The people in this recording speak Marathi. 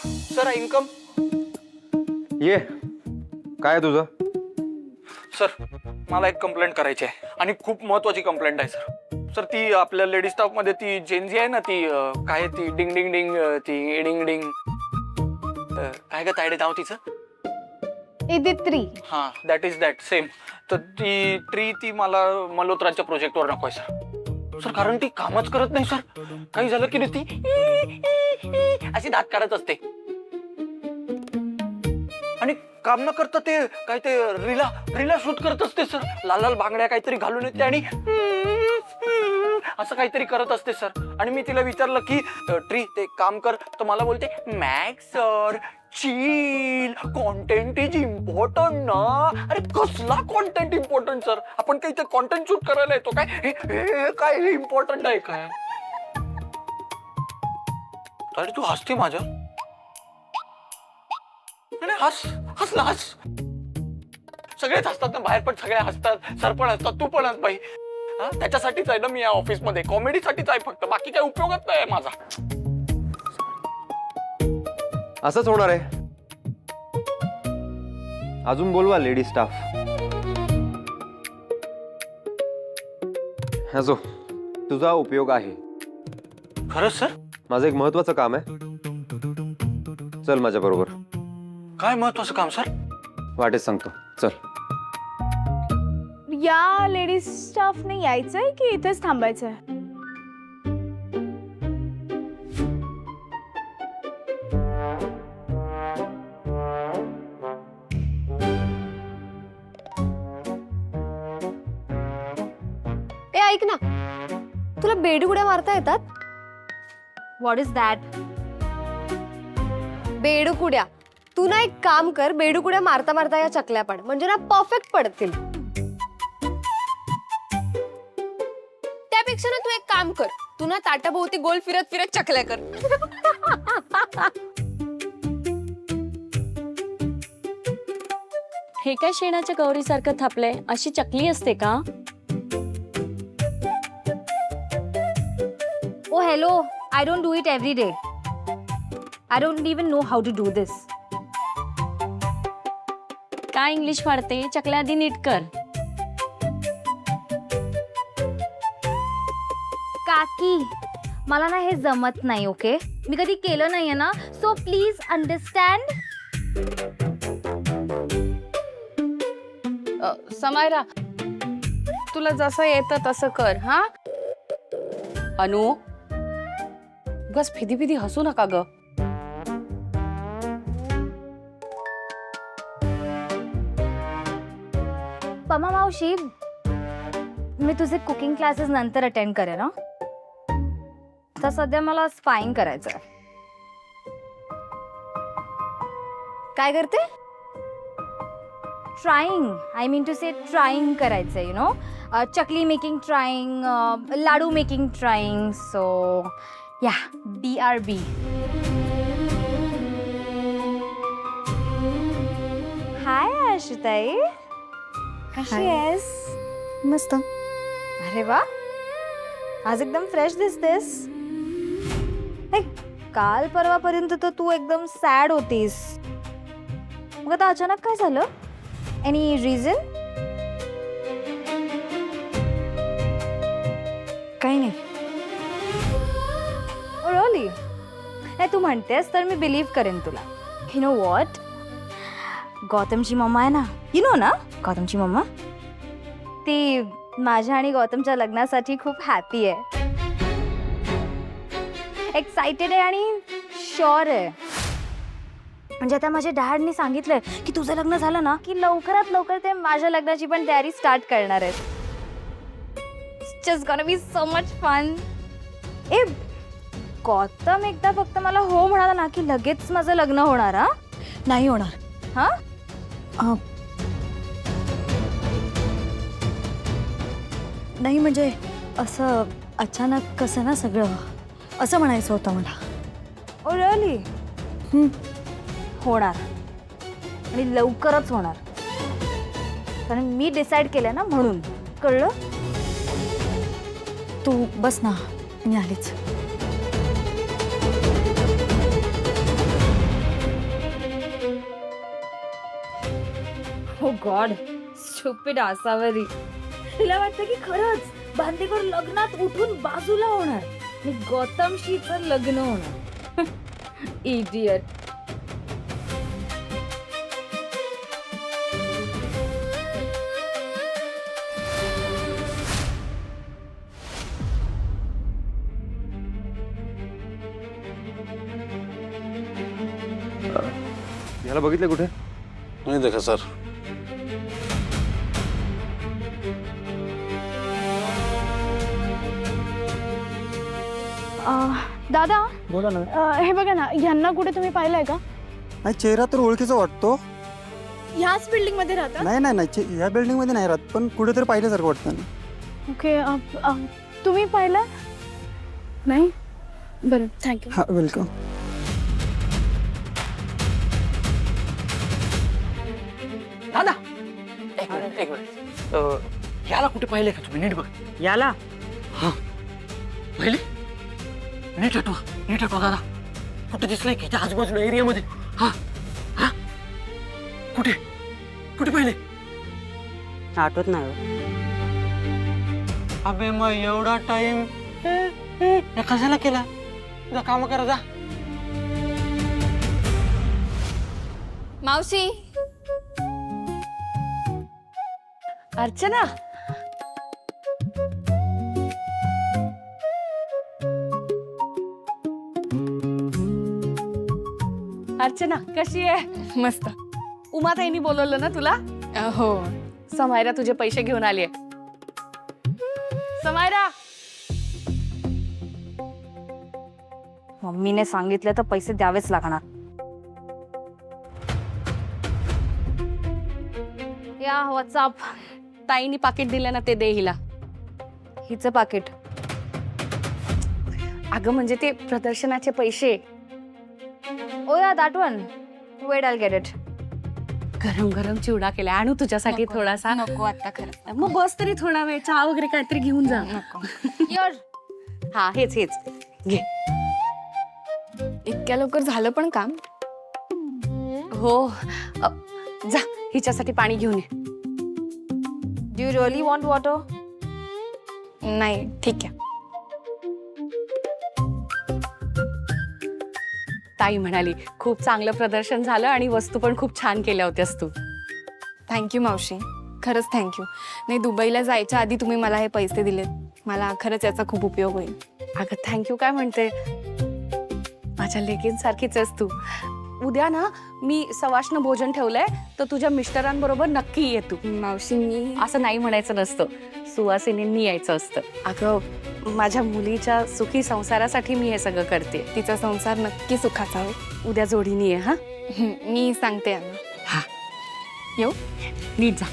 सर इन्कम ये काय तुझं? सर मला एक कंप्लेंट करायची आहे आणि खूप महत्वाची कंप्लेंट आहे सर. सर ती आपल्या लेडी स्टाफ मध्ये ती जेनजी आहे ना ती काय ती डिंग डिंग डिंग ती डिंग डिंग काय ग तायडे नाव तिचं? इदित्री. हा दॅट इज दॅट सेम. तर ती ट्री ती मला मल्होत्राच्या प्रोजेक्टवर नकोय सर. सर कारण ती कामच करत नाही सर. काही झालं की ती अशी दात काढत असते आणि काम न करता ते काय ते रीला रीला शूट करत असते सर. लाल लाल बांगड्या काहीतरी घालून येते आणि असं काहीतरी करत असते सर. आणि मी तिला विचारलं की ट्री ते काम कर तर मला बोलते max sir chill content is important ना. अरे कसला कॉन्टेंट इम्पॉर्टंट सर? आपण काही ते कॉन्टेंट शूट करायला येतो काय? हे काय हे इम्पॉर्टंट आहे काय? अरे तू हसते माझ्या. हस हस ना हस. सगळेच हसतात ना बाहेर पण सगळे हसतात. सर पण हसतात तू पण हस बाई. त्याच्यासाठीच आहे ना मी या ऑफिस मध्ये. कॉमेडीसाठीच आहे फक्त. बाकी काही उपयोगच नाही माझा. असंच होणार आहे. अजून बोलवा लेडी स्टाफ. असो तुझा उपयोग आहे. खरंच सर? माझं एक महत्वाचं काम आहे. चल माझ्या बरोबर. काय महत्वाचं काम सर? वाटेत सांगतो चल. या लेडीज स्टाफने यायचंय की इथेच थांबायचंय? ए ऐक ना, तुला बेडुकड्या मारता येतात? What is that? बेडुकुड्या. तू ना एक काम कर, बेडुकुड्या मारता मारता या चकल्या पाड, म्हणजे ना परफेक्ट पडतील. त्यापेक्षा ना तू एक काम कर, तू ना ताटाभोवती गोल फिरत फिरत चकल्या कर. हे काय शेणाच्या गौरीसारखं थापलंय? अशी चकली असते का? Oh hello, I don't do it every day. I don't even know how to do this. काय इंग्लिश फाडते? चकल्या आधी नीट कर. काकी मला ना हे जमत नाही. ओके मी कधी केलं नाहीये ना, सो प्लीज अंडरस्टँड. समायरा तुला जसं येतं तसं कर. हा अनु बस फिदी फिदी हसू नका ग. पमा मावशी मी तुझे कुकिंग क्लासेस नंतर अटेंड करेन ना. तर सध्या मला स्पाईंग करायचंय. काय करते? Trying. I mean to say trying करायचंय. You know chakli making trying, laddoo making trying. So yeah BRB. Hi Ashutai, कशी आहेस? मस्त. अरे वा, आज एकदम फ्रेश दिसतेस. काल परवापर्यंत तर तू एकदम सॅड होतीस. मग आता अचानक काय झालं? Any reason? काही नाही. रिअली? नाही तू म्हणतेस तर मी बिलीव्ह करेन तुला. यु नो व्हॉट, गौतमची मम्मा आहे ना, यु नो ना गौतमची मम्मा, ती माझ्या आणि गौतमच्या लग्नासाठी खूप हॅपी आहे, एक्साइटेड आहे आणि शुअर आहे. म्हणजे आता माझ्या डॅडनी सांगितलंय की तुझं लग्न झालं ना की लवकरात लवकर ते माझ्या लग्नाची पण तयारी स्टार्ट करणार आहेत. It's just gonna be so much fun. ए गौतम एकदा फक्त मला हो म्हणाला ना की लगेच माझं लग्न होणार. हा नाही होणार. हा नाही म्हणजे असं अचानक कसं ना सगळं असं म्हणायचं होतं मला. Oh really? होणार आणि लवकरच होणार. कारण मी डिसाईड केलं ना म्हणून. कळलं? तू बस ना, मी आलीच. हो गॉड स्टुपिड असावरी. तिला वाटतं की खरंच बांदेकर लग्नात उठून बाजूला होणार आणि गौतमशीचं लग्न होणार. इडियट. याला बघितलं कुठे? नहीं देखा सर. दादा बोला ना. हे बघा ना, ह्यांना कुठे तुम्ही पाहिलंय का? नाही, चेहरा तर ओळखीचा वाटतो. ह्याच बिल्डिंग मध्ये राहता? नाही नाही नाही, या बिल्डिंग मध्ये नाही राहत, पण कुठेतरी पाहिल्यासारखं वाटतं ना. ओके. तुम्ही पाहिलं नाही? बरं, थँक्यू. हा, वेलकम. दादा एक मिनिट. याला कुठे पाहिले का तुम्ही? नीट बघ. याला पहिले नीट हटवा दादा. कुठे दिसलंय की आजूबाजूला एरियामध्ये? हा हा कुठे कुठे पाहिले? आठवत नाही. अबे मग एवढा टाइम कशाला केला? जा काम करा जा. मावशी. अर्चना. अर्चना कशी आहे? मस्त. उमाताईंनी बोलवलं ना तुला? हो. समायरा तुझे पैसे घेऊन आली. समायरा. मम्मीने सांगितलं तर पैसे द्यावेच लागणार. या व्हॉट्सअप. ताईनी पाकिट दिलं ना, ते दे हिला. हिचं पाकिट. अगं म्हणजे ते प्रदर्शनाचे पैसे. ओ या that one. Weight I get it. गरम गरम चिवडा केलाय. आणू तुझ्यासाठी थोडासा? नको आता खरं. मग बस तरी थोडा वेळ, चहा वगैरे काहीतरी घेऊन जा. योर. हा हेच घे. इतक्या लवकर झालं पण काम? हो. जा हिच्यासाठी पाणी घेऊन ये. Do you really want water? नाही, ठीक आहे. ताई म्हणाली खूप चांगलं प्रदर्शन झालं आणि वस्तू पण खूप छान केल्या होत्यास तू. थँक्यू मावशी, खरंच थँक्यू. नाही, दुबईला जायच्या आधी तुम्ही मला हे पैसे दिलेत. मला खरंच याचा खूप उपयोग होईल. अगं थँक्यू काय म्हणते? माझ्या लेकींसारखीच आहेस तू. उद्या ना मी सवाष्ण भोजन ठेवलंय, तर तुझ्या मिस्टरांबरोबर नक्की ये तू. मावशी मी असं नाही म्हणायचं नसतं, सुवासिनींनी यायचं असतं. अगं माझ्या मुलीच्या सुखी संसारासाठी मी हे सगळं करते. तिचा संसार नक्की सुखाचा होईल. उद्या जोडीने ये. हा मी सांगते यांना. हा येऊ? नीट जा.